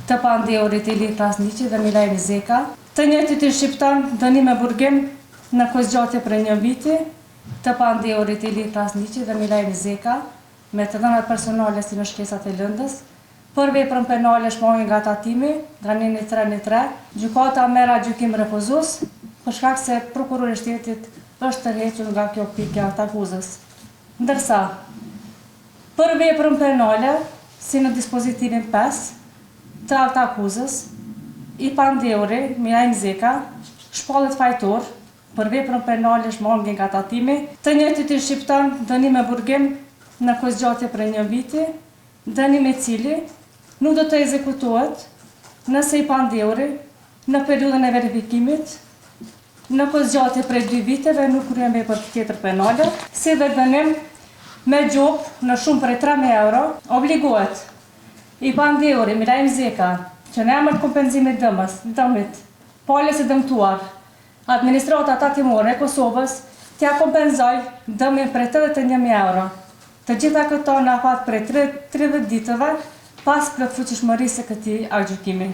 të pandehurit Ili Krasniqi dhe Milajri Zeka, të njëjtit i shqiptar dënim me burgim në kozgjatje për 1 viti, të pandehurit Ili Krasniqi dhe Milajri Zeka, me të dhënat personale si në shkesat e lëndës, për veprën penale shmangje nga tatimi, nga 1.3.3, gjykata merr gjykim refuzues, për shkak se prokurori i shtetit është tërhequr nga kjo pikë e akuzës. Ndërsa, për veprën penale, si në dispozitivin 5 të akuzës, i pandehuri Milajri Zeka shpallet fajtor për veprën penale shmangje nga tatimi, të njëjtit i shqiptar dënim me burgim në kozgjatje për 1 viti, dënim i cili nuk do të ekzekutohet nëse i pandehuri në periudhën e verifikimit në kozgjatje prej 2 viteve nuk kryen vepër tjetër penale, si dhe dënim me gjop në shumë prej 3.000 euro, obligohet i pandehuri Milajri Zeka që në emër kompenzimit dëmit, palës e dëmtuar, administrata tatimore e Kosovës t'ja kompenzoj dëmin prej 81.000 euro. Të gjitha këto në afat prej 30 ditëve pas plotfuqishmërisë së këtij gjykimi.